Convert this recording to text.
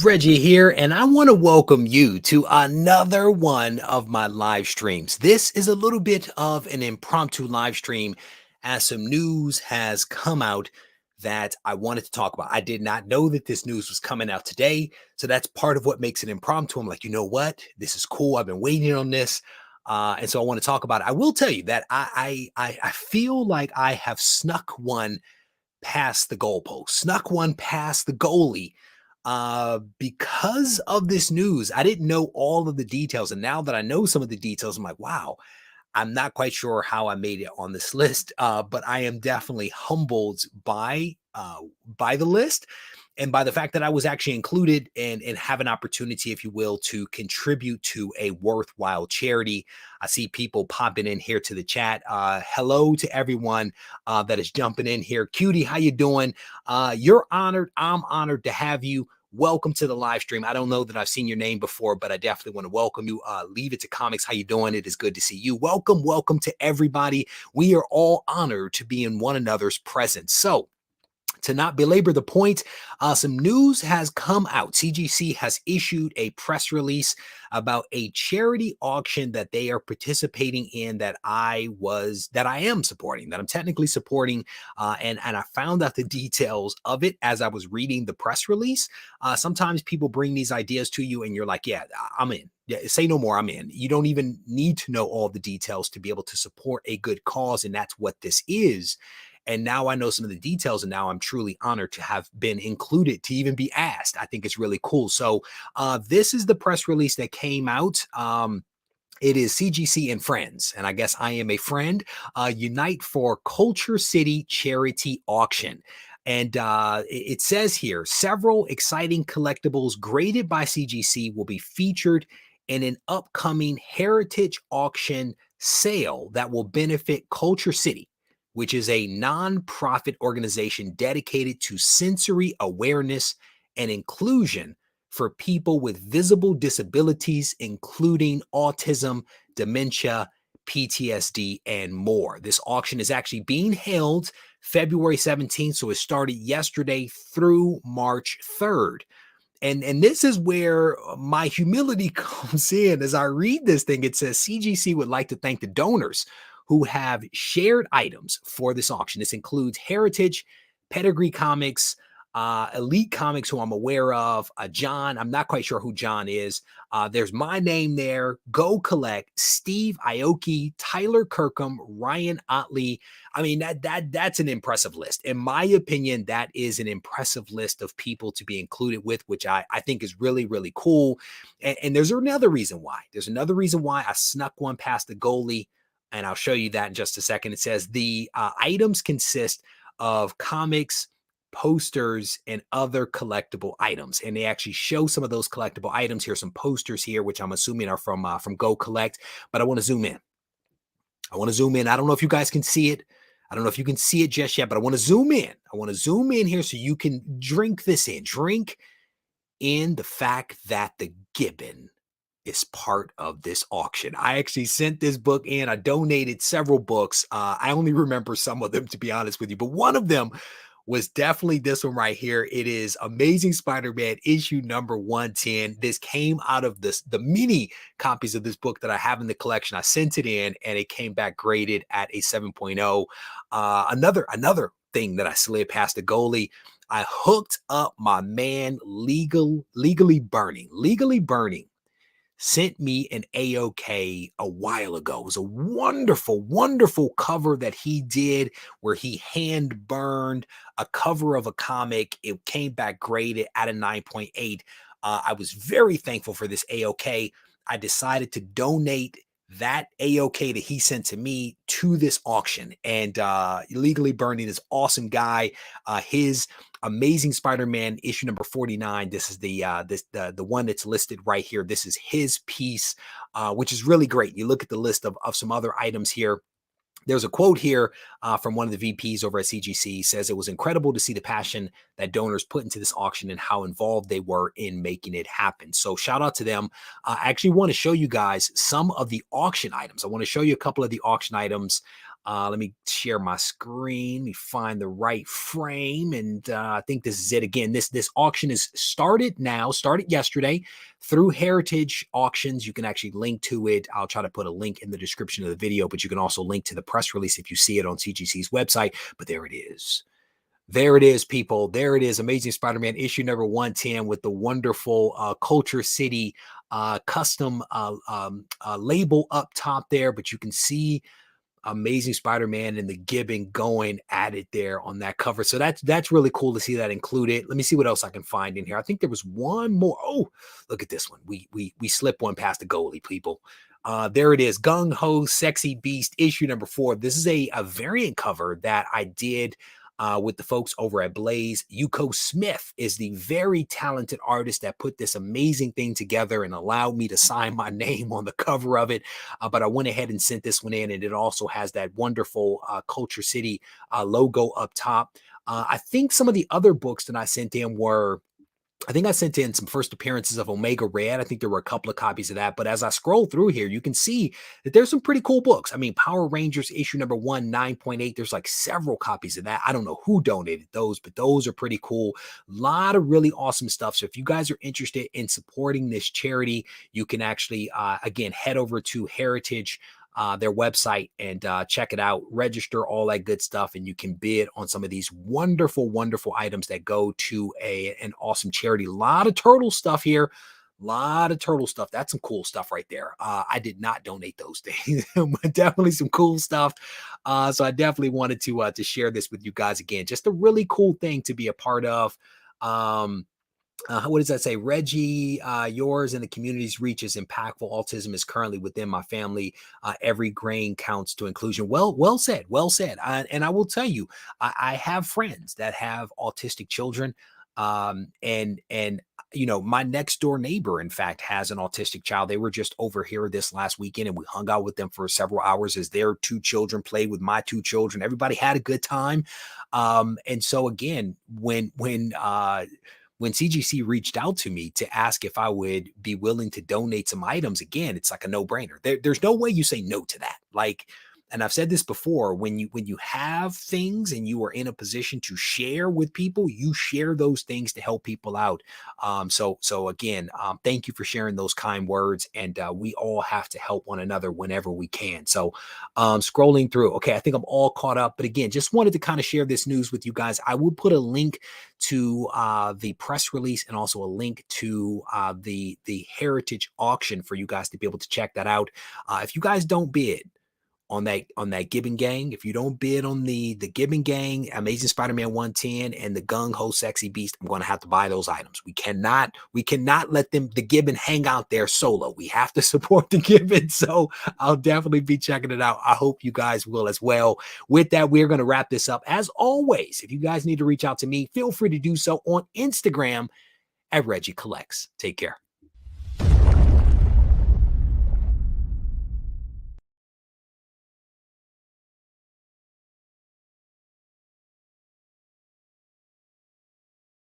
Reggie here, and I want to welcome you to another one of my live streams. This is a little bit of an impromptu live stream as some news has come out that I wanted to talk about. I did not know that this news was coming out today, so that's part of what makes it impromptu. I'm like, you know what? This is cool. I've been waiting on this. And so I want to talk about it. I will tell you that I feel like I have snuck one past the goalpost, snuck one past the goalie because of this news. I didn't know all of the details. And now that I know some of the details, I'm like, wow, I'm not quite sure how I made it on this list, but I am definitely humbled by the list and by the fact that I was actually included and have an opportunity, if you will, to contribute to a worthwhile charity. I see people popping in here to the chat. Hello to everyone that is jumping in here. Cutie, how you doing? You're honored. I'm honored to have you. Welcome to the live stream. I don't know that I've seen your name before, but I definitely want to welcome you. Leave it to comics. How you doing? It is good to see you. Welcome to everybody. We are all honored to be in one another's presence. So, to not belabor the point, some news has come out. CGC has issued a press release about a charity auction that they are participating in that I am supporting, that I'm technically supporting, and I found out the details of it as I was reading the press release. Sometimes people bring these ideas to you, and you're like, "Yeah, I'm in." Yeah, say no more. I'm in. You don't even need to know all the details to be able to support a good cause, and that's what this is. And now I know some of the details, and now I'm truly honored to have been included, to even be asked. I think it's really cool. So this is the press release that came out. It is CGC and Friends, and I guess I am a friend. Unite for Culture City Charity Auction. And it says here, several exciting collectibles graded by CGC will be featured in an upcoming heritage auction sale that will benefit Culture City, which is a nonprofit organization dedicated to sensory awareness and inclusion for people with visible disabilities, including autism, dementia, PTSD, and more. This auction is actually being held February 17th, so it started yesterday through March 3rd. And this is where my humility comes in. As I read this thing, it says CGC would like to thank the donors who have shared items for this auction. This includes Heritage, Pedigree Comics, Elite Comics, who I'm aware of, John. I'm not quite sure who John is. There's my name there, Go Collect, Steve Aoki, Tyler Kirkham, Ryan Otley. I mean, that's an impressive list. In my opinion, that is an impressive list of people to be included with, which I think is really, really cool. And there's another reason why. There's another reason why I snuck one past the goalie, and I'll show you that in just a second. It says the items consist of comics, posters, and other collectible items. And they actually show some of those collectible items. Here's some posters here, which I'm assuming are from Go Collect. But I want to zoom in. I want to zoom in. I don't know if you guys can see it. I don't know if you can see it just yet, but I want to zoom in. I want to zoom in here so you can drink this in. Drink in the fact that the Gibbon is part of this auction. I actually sent this book in. I donated several books. I only remember some of them, to be honest with you, but one of them was definitely this one right here. It is Amazing Spider-Man issue number 110. This came out of the mini copies of this book that I have in the collection. I sent it in and it came back graded at a 7.0. Another thing that I slid past the goalie, I hooked up my man Legally Burning. Legally Burning sent me an AOK a while ago. It was a wonderful, wonderful cover that he did where he hand burned a cover of a comic. It came back graded at a 9.8. I was very thankful for this AOK. I decided to donate that AOK that he sent to me to this auction. And Legally Burning is awesome guy. His Amazing Spider-Man issue number 49. This is the one that's listed right here. This is his piece, which is really great. You look at the list of some other items here. There's a quote here from one of the VPs over at CGC. Says it was incredible to see the passion that donors put into this auction and how involved they were in making it happen. So shout out to them. I actually want to show you guys some of the auction items. I want to show you a couple of the auction items Let me share my screen. Let me find the right frame, and I think this is it. Again, this auction is started now, started yesterday through Heritage Auctions. You can actually link to it. I'll try to put a link in the description of the video, but you can also link to the press release if you see it on CGC's website. But there it is. There it is, people. There it is. Amazing Spider-Man issue number 110 with the wonderful Culture City custom label up top there. But you can see Amazing Spider-Man and the Gibbon going at it there on that cover. So that's really cool to see that included. Let me see what else I can find in here. I think there was one more. Oh, look at this one. We slipped one past the goalie, people. There it is. Gung Ho Sexy Beast issue number 4. This is a variant cover that I did with the folks over at Blaze. Yuko Smith is the very talented artist that put this amazing thing together and allowed me to sign my name on the cover of it. But I went ahead and sent this one in, and it also has that wonderful Culture City logo up top. I think some of the other books that I sent in were, I think I sent in some first appearances of Omega Red. I think there were a couple of copies of that. But as I scroll through here, you can see that there's some pretty cool books. I mean, Power Rangers issue number 1, 9.8. There's like several copies of that. I don't know who donated those, but those are pretty cool. A lot of really awesome stuff. So if you guys are interested in supporting this charity, you can actually, again, head over to Heritage, their website, and check it out, register, all that good stuff, and you can bid on some of these wonderful, wonderful items that go to an awesome charity. A lot of turtle stuff here. A lot of turtle stuff. That's some cool stuff right there. I did not donate those things, but definitely some cool stuff. So I definitely wanted to share this with you guys again. Just a really cool thing to be a part of. What does that say? Regie, yours and the community's reach is impactful. Autism is currently within my family. Every grain counts to inclusion. Well said. Well said. And I will tell you, I have friends that have autistic children. And my next door neighbor, in fact, has an autistic child. They were just over here this last weekend, and we hung out with them for several hours as their 2 children played with my 2 children. Everybody had a good time. And so again, when CGC reached out to me to ask if I would be willing to donate some items, again, it's like a no-brainer. There's no way you say no to that. Like, and I've said this before, when you have things and you are in a position to share with people, you share those things to help people out. So again, thank you for sharing those kind words, and we all have to help one another whenever we can. So scrolling through, okay, I think I'm all caught up. But again, just wanted to kind of share this news with you guys. I will put a link to the press release and also a link to the Heritage auction for you guys to be able to check that out. If you guys don't bid on that Gibbon Gang, if you don't bid on the Gibbon Gang, Amazing Spider-Man 110, and the Gung Ho Sexy Beast, I'm going to have to buy those items. We cannot let the Gibbon hang out there solo. We have to support the Gibbon. So I'll definitely be checking it out. I hope you guys will as well. With that, we're going to wrap this up. As always, if you guys need to reach out to me, feel free to do so on Instagram at Regie Collects. Take care.